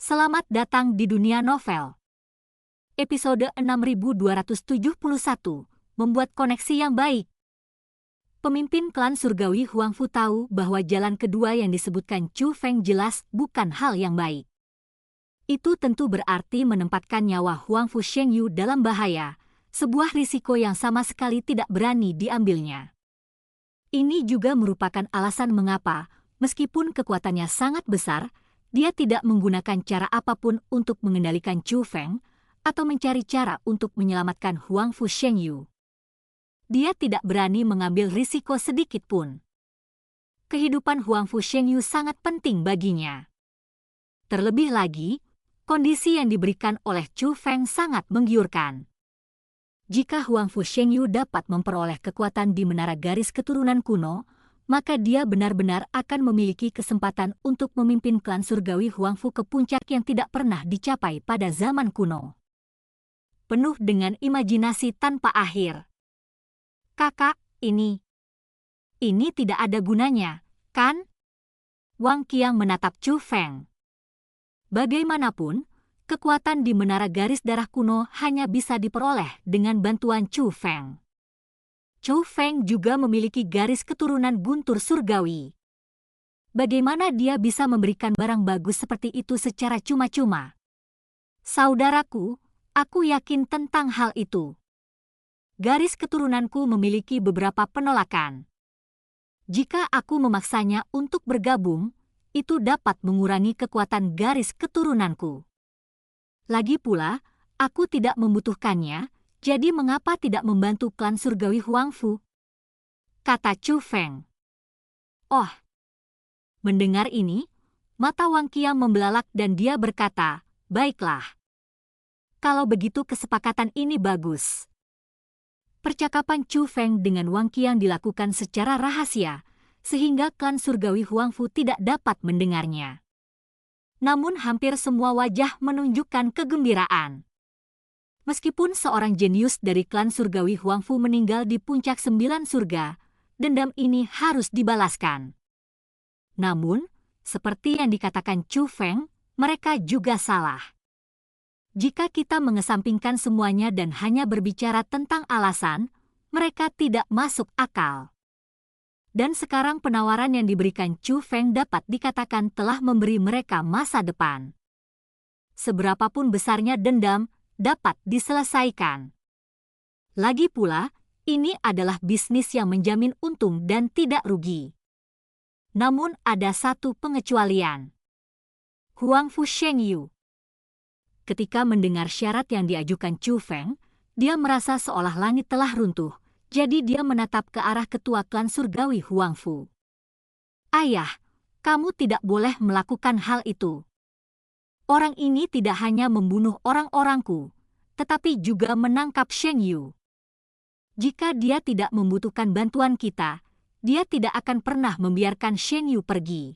Selamat datang di dunia novel. Episode 6271, membuat koneksi yang baik. Pemimpin klan surgawi Huangfu tahu bahwa jalan kedua yang disebutkan Chu Feng jelas bukan hal yang baik. Itu tentu berarti menempatkan nyawa Huangfu Shengyu dalam bahaya, sebuah risiko yang sama sekali tidak berani diambilnya. Ini juga merupakan alasan mengapa, meskipun kekuatannya sangat besar, dia tidak menggunakan cara apapun untuk mengendalikan Chu Feng atau mencari cara untuk menyelamatkan Huangfu Shengyu. Dia tidak berani mengambil risiko sedikit pun. Kehidupan Huangfu Shengyu sangat penting baginya. Terlebih lagi, kondisi yang diberikan oleh Chu Feng sangat menggiurkan. Jika Huangfu Shengyu dapat memperoleh kekuatan di menara garis keturunan kuno, maka dia benar-benar akan memiliki kesempatan untuk memimpin klan surgawi Huangfu ke puncak yang tidak pernah dicapai pada zaman kuno. Penuh dengan imajinasi tanpa akhir. Kakak, ini tidak ada gunanya, kan? Wang Qiang menatap Chu Feng. Bagaimanapun, kekuatan di menara garis darah kuno hanya bisa diperoleh dengan bantuan Chu Feng. Chu Feng juga memiliki garis keturunan guntur surgawi. Bagaimana dia bisa memberikan barang bagus seperti itu secara cuma-cuma? Saudaraku, aku yakin tentang hal itu. Garis keturunanku memiliki beberapa penolakan. Jika aku memaksanya untuk bergabung, itu dapat mengurangi kekuatan garis keturunanku. Lagi pula, aku tidak membutuhkannya. Jadi mengapa tidak membantu klan surgawi Huangfu? Kata Chu Feng. Oh. Mendengar ini, mata Wang Qiang membelalak dan dia berkata, baiklah. Kalau begitu kesepakatan ini bagus. Percakapan Chu Feng dengan Wang Qiang dilakukan secara rahasia, sehingga klan surgawi Huangfu tidak dapat mendengarnya. Namun hampir semua wajah menunjukkan kegembiraan. Meskipun seorang jenius dari klan surgawi Huangfu meninggal di puncak 9 surga, dendam ini harus dibalaskan. Namun, seperti yang dikatakan Chu Feng, mereka juga salah. Jika kita mengesampingkan semuanya dan hanya berbicara tentang alasan, mereka tidak masuk akal. Dan sekarang penawaran yang diberikan Chu Feng dapat dikatakan telah memberi mereka masa depan. Seberapapun besarnya dendam, dapat diselesaikan. Lagi pula, ini adalah bisnis yang menjamin untung dan tidak rugi. Namun ada satu pengecualian. Huangfu Shengyu. Ketika mendengar syarat yang diajukan Chu Feng, dia merasa seolah langit telah runtuh, jadi dia menatap ke arah ketua klan surgawi Huangfu. Ayah, kamu tidak boleh melakukan hal itu. Orang ini tidak hanya membunuh orang-orangku, tetapi juga menangkap Shengyu. Jika dia tidak membutuhkan bantuan kita, dia tidak akan pernah membiarkan Shengyu pergi.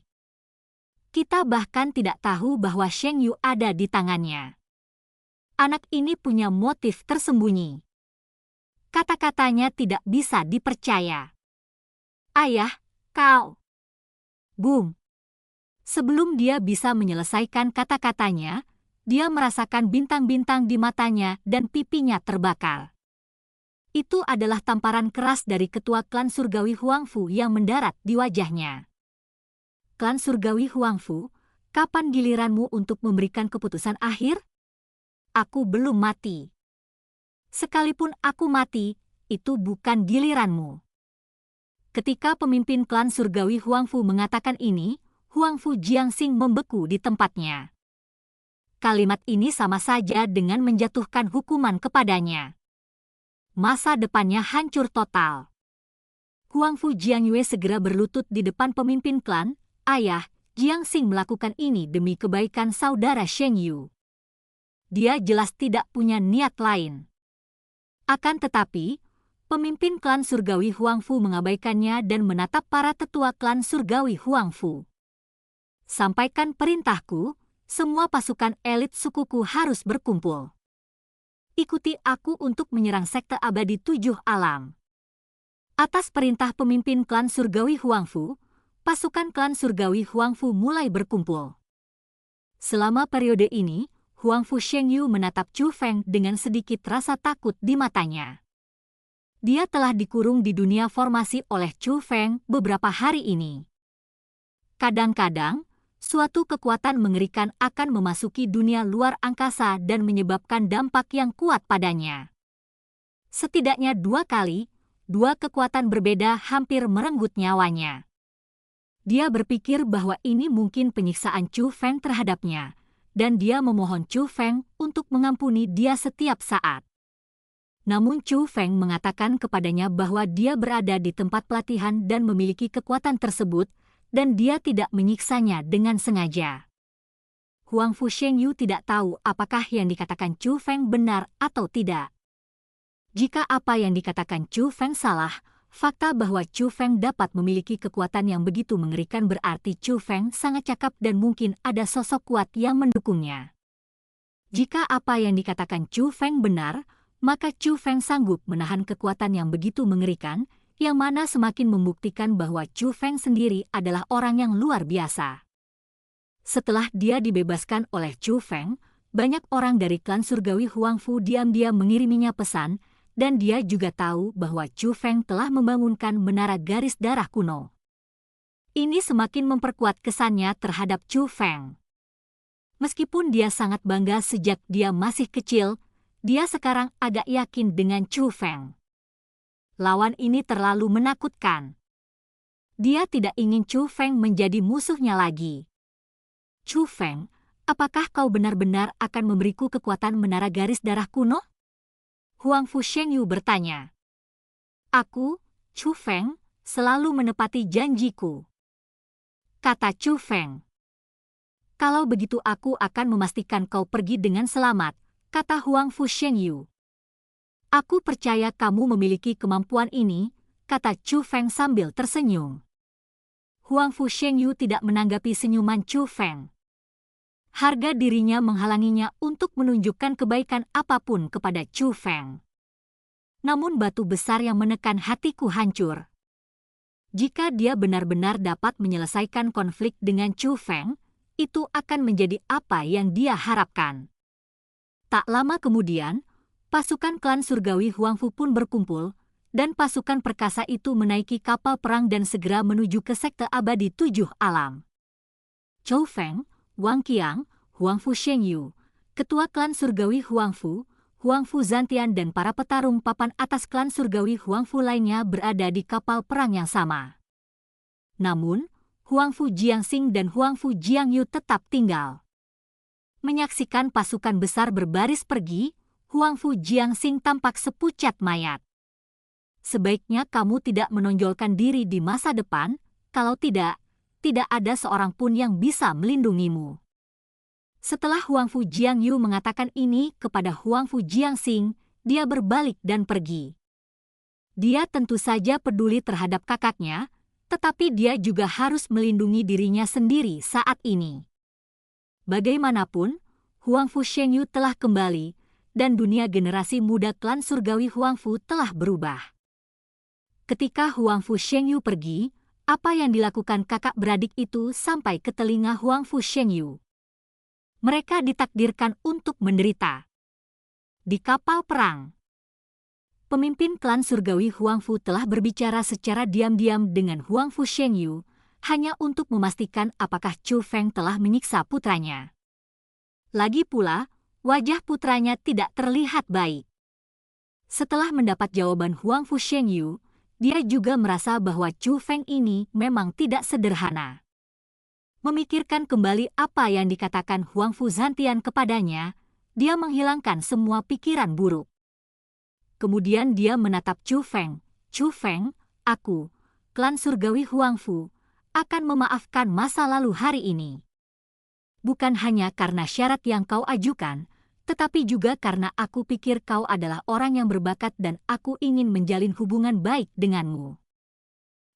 Kita bahkan tidak tahu bahwa Shengyu ada di tangannya. Anak ini punya motif tersembunyi. Kata-katanya tidak bisa dipercaya. Ayah, kau. Boom. Sebelum dia bisa menyelesaikan kata-katanya, dia merasakan bintang-bintang di matanya dan pipinya terbakar. Itu adalah tamparan keras dari ketua klan surgawi Huangfu yang mendarat di wajahnya. Klan surgawi Huangfu, kapan giliranmu untuk memberikan keputusan akhir? Aku belum mati. Sekalipun aku mati, itu bukan giliranmu. Ketika pemimpin klan surgawi Huangfu mengatakan ini, Huangfu Jiangxing membeku di tempatnya. Kalimat ini sama saja dengan menjatuhkan hukuman kepadanya. Masa depannya hancur total. Huangfu Jiangyue segera berlutut di depan pemimpin klan. Ayah, Jiangxing melakukan ini demi kebaikan saudara Shengyu. Dia jelas tidak punya niat lain. Akan tetapi, pemimpin klan surgawi Huangfu mengabaikannya dan menatap para tetua klan surgawi Huangfu. Sampaikan perintahku, semua pasukan elit sukuku harus berkumpul. Ikuti aku untuk menyerang sekte abadi 7 alam. Atas perintah pemimpin klan surgawi Huangfu, pasukan klan surgawi Huangfu mulai berkumpul. Selama periode ini, Huang Fu Shengyu menatap Chu Feng dengan sedikit rasa takut di matanya. Dia telah dikurung di dunia formasi oleh Chu Feng beberapa hari ini. Kadang-kadang, suatu kekuatan mengerikan akan memasuki dunia luar angkasa dan menyebabkan dampak yang kuat padanya. Setidaknya 2 kali, 2 kekuatan berbeda hampir merenggut nyawanya. Dia berpikir bahwa ini mungkin penyiksaan Chu Feng terhadapnya, dan dia memohon Chu Feng untuk mengampuni dia setiap saat. Namun Chu Feng mengatakan kepadanya bahwa dia berada di tempat pelatihan dan memiliki kekuatan tersebut, dan dia tidak menyiksanya dengan sengaja. Huang Fu Shengyu tidak tahu apakah yang dikatakan Chu Feng benar atau tidak. Jika apa yang dikatakan Chu Feng salah, fakta bahwa Chu Feng dapat memiliki kekuatan yang begitu mengerikan berarti Chu Feng sangat cakap dan mungkin ada sosok kuat yang mendukungnya. Jika apa yang dikatakan Chu Feng benar, maka Chu Feng sanggup menahan kekuatan yang begitu mengerikan, yang mana semakin membuktikan bahwa Chu Feng sendiri adalah orang yang luar biasa. Setelah dia dibebaskan oleh Chu Feng, banyak orang dari klan surgawi Huang Fu diam-diam mengiriminya pesan, dan dia juga tahu bahwa Chu Feng telah membangunkan menara garis darah kuno. Ini semakin memperkuat kesannya terhadap Chu Feng. Meskipun dia sangat bangga sejak dia masih kecil, dia sekarang agak yakin dengan Chu Feng. Lawan ini terlalu menakutkan. Dia tidak ingin Chu Feng menjadi musuhnya lagi. Chu Feng, apakah kau benar-benar akan memberiku kekuatan menara garis darah kuno? Huang Fu Shengyu bertanya. Aku, Chu Feng, selalu menepati janjiku, kata Chu Feng. Kalau begitu aku akan memastikan kau pergi dengan selamat, kata Huang Fu Shengyu. Aku percaya kamu memiliki kemampuan ini, kata Chu Feng sambil tersenyum. Huang Fu Shengyu tidak menanggapi senyuman Chu Feng. Harga dirinya menghalanginya untuk menunjukkan kebaikan apapun kepada Chu Feng. Namun batu besar yang menekan hatiku hancur. Jika dia benar-benar dapat menyelesaikan konflik dengan Chu Feng, itu akan menjadi apa yang dia harapkan. Tak lama kemudian, pasukan klan surgawi Huang Fu pun berkumpul, dan pasukan perkasa itu menaiki kapal perang dan segera menuju ke sekte abadi 7 alam. Chu Feng, Wang Qiang, Huang Fu Shengyu, ketua klan surgawi Huang Fu Zantian dan para petarung papan atas klan surgawi Huang Fu lainnya berada di kapal perang yang sama. Namun, Huang Fu Jiangxing dan Huang Fu Jiangyu tetap tinggal. Menyaksikan pasukan besar berbaris pergi, Huang Fu Jiangxing tampak sepucat mayat. Sebaiknya kamu tidak menonjolkan diri di masa depan, kalau tidak ada seorang pun yang bisa melindungimu. Setelah Huang Fu Jiangyu mengatakan ini kepada Huang Fu Jiangxing, dia berbalik dan pergi. Dia tentu saja peduli terhadap kakaknya, tetapi dia juga harus melindungi dirinya sendiri saat ini. Bagaimanapun, Huang Fu Shengyu telah kembali, dan dunia generasi muda klan surgawi Huang Fu telah berubah. Ketika Huang Fu Shengyu pergi, apa yang dilakukan kakak beradik itu sampai ke telinga Huang Fu Shengyu. Mereka ditakdirkan untuk menderita. Di kapal perang, pemimpin klan surgawi Huang Fu telah berbicara secara diam-diam dengan Huang Fu Shengyu, hanya untuk memastikan apakah Chu Feng telah menyiksa putranya. Lagi pula, wajah putranya tidak terlihat baik. Setelah mendapat jawaban Huang Fu Shengyu, dia juga merasa bahwa Chu Feng ini memang tidak sederhana. Memikirkan kembali apa yang dikatakan Huang Fu Zantian kepadanya, dia menghilangkan semua pikiran buruk. Kemudian dia menatap Chu Feng. Chu Feng, aku, klan surgawi Huang Fu, akan memaafkan masa lalu hari ini. Bukan hanya karena syarat yang kau ajukan, tetapi juga karena aku pikir kau adalah orang yang berbakat dan aku ingin menjalin hubungan baik denganmu.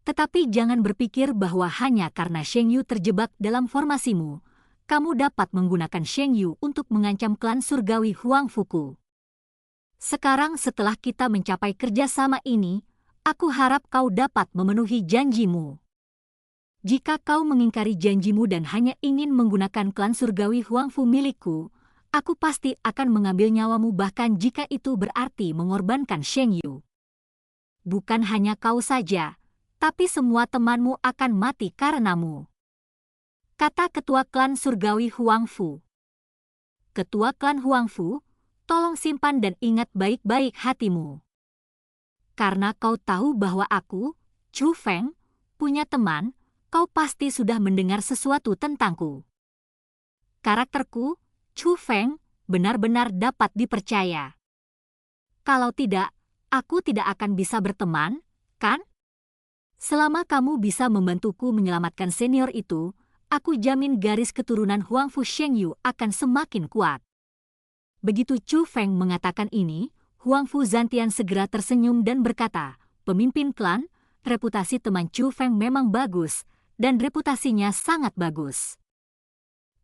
Tetapi jangan berpikir bahwa hanya karena Shengyu terjebak dalam formasimu, kamu dapat menggunakan Shengyu untuk mengancam klan surgawi Huang Fuku. Sekarang setelah kita mencapai kerjasama ini, aku harap kau dapat memenuhi janjimu. Jika kau mengingkari janjimu dan hanya ingin menggunakan klan surgawi Huangfu milikku, aku pasti akan mengambil nyawamu bahkan jika itu berarti mengorbankan Sheng Yu. Bukan hanya kau saja, tapi semua temanmu akan mati karenamu, kata ketua klan surgawi Huangfu. Ketua klan Huangfu, tolong simpan dan ingat baik-baik hatimu. Karena kau tahu bahwa aku, Chu Feng, punya teman, kau pasti sudah mendengar sesuatu tentangku. Karakterku, Chu Feng, benar-benar dapat dipercaya. Kalau tidak, aku tidak akan bisa berteman, kan? Selama kamu bisa membantuku menyelamatkan senior itu, aku jamin garis keturunan Huangfu Sheng Yu akan semakin kuat. Begitu Chu Feng mengatakan ini, Huangfu Zantian segera tersenyum dan berkata, pemimpin klan, reputasi teman Chu Feng memang bagus, dan reputasinya sangat bagus.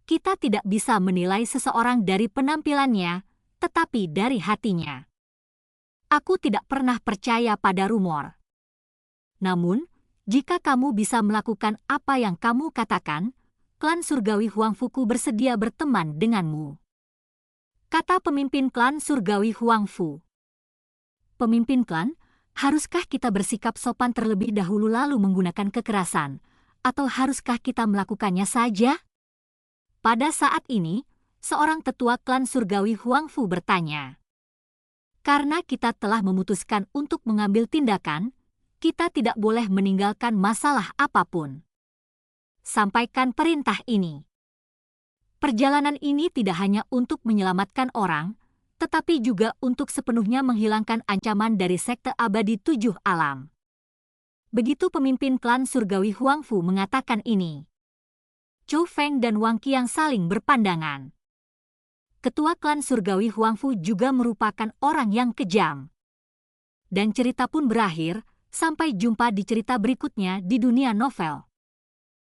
Kita tidak bisa menilai seseorang dari penampilannya, tetapi dari hatinya. Aku tidak pernah percaya pada rumor. Namun, jika kamu bisa melakukan apa yang kamu katakan, klan surgawi Huangfuku bersedia berteman denganmu, kata pemimpin klan surgawi Huangfu. Pemimpin klan, haruskah kita bersikap sopan terlebih dahulu lalu menggunakan kekerasan, atau haruskah kita melakukannya saja? Pada saat ini, seorang tetua klan surgawi Huangfu bertanya. Karena kita telah memutuskan untuk mengambil tindakan, kita tidak boleh meninggalkan masalah apapun. Sampaikan perintah ini. Perjalanan ini tidak hanya untuk menyelamatkan orang, tetapi juga untuk sepenuhnya menghilangkan ancaman dari sekte abadi 7 alam. Begitu pemimpin klan surgawi Huangfu mengatakan ini, Chu Feng dan Wang Qiang saling berpandangan. Ketua klan surgawi Huangfu juga merupakan orang yang kejam. Dan cerita pun berakhir, sampai jumpa di cerita berikutnya di dunia novel.